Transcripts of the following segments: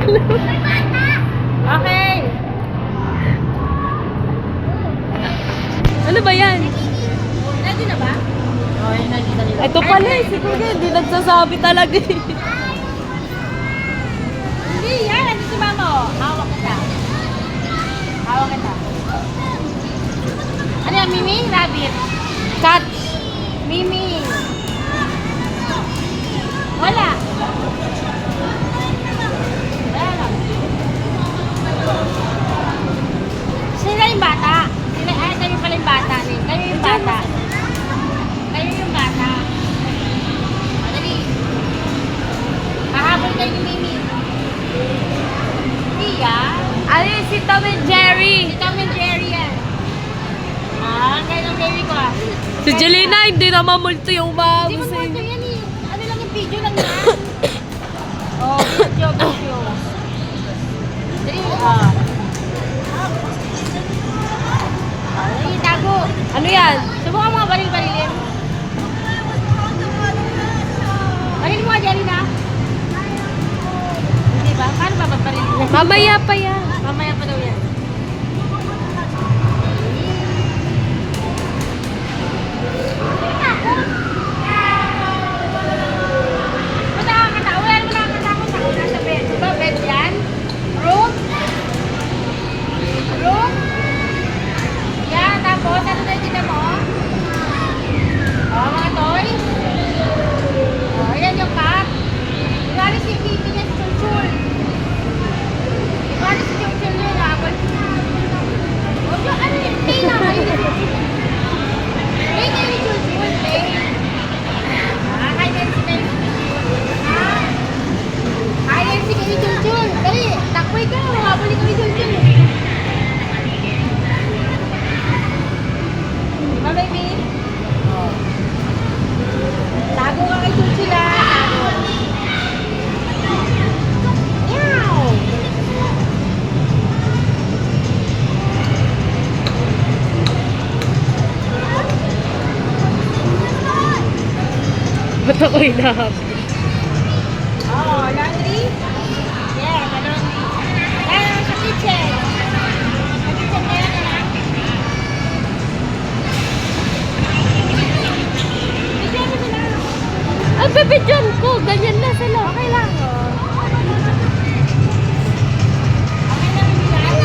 Okay. Ano ba yan? Ready na ba? Oo, yun nakita nila. Ito pala eh, si Kuya, hindi nagsasabi talaga eh. Hindi yan, ano si mama oh. Hawak kita. Hawak kita. Ano yan, Mimi? Rabbit? Cat. Mimi. Wala. Wala lang. Sila yung bata. Sila, kayo pala yung bata. Kayo yung bata. Kayo yung bata. Madali. Kahabol kayo ni Mimi. Hindi yan. Ano yun, si Tom and Jerry? Si Tom and Jerry yan. Kayo ng baby ko ah. Si Jelena, hindi naman multo yung Hindi umahapos mo eh. ito yan eh. Ano lang yung video lang yan. Oh, video. Dali, Dali, tago. Ano yan? Subukan mo nga baril-barilin. Baril mo nga, Jerry na. Hindi ba? Paano ba barilin? Mamaya pa yan. Mamaya pa daw yan. Tago ka kay Chulchula. Meow. Ba't ako hinahap? Oh, laundry? Yeah, laundry. Yan, sa kitchen. Sa kitchen na yan, anak. Bigyan mo sila. Ang bibidyon ko, ganyan na sila. Okay lang, oh. Okay lang, Milan?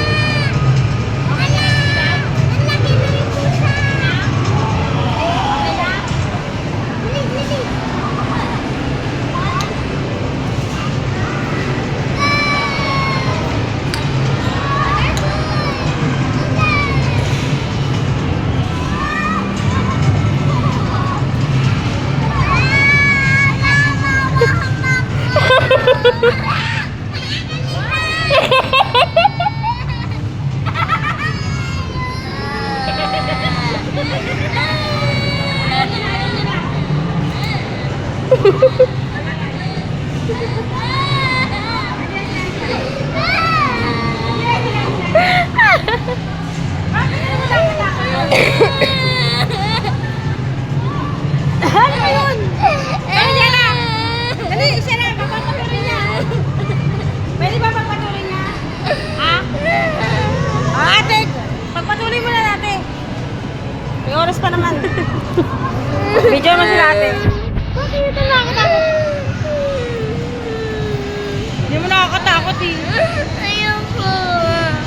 Okay lang, Milan? Ang laki na rin po siya. Okay lang? Bilis. Ano yun? Dali na! Dali, siya na! Papapatuloy niya! Pwede ba pagpatuloy niya? Ha? Ate! Pagpatuloy mo na natin! May oras pa naman. Video mo sila ate.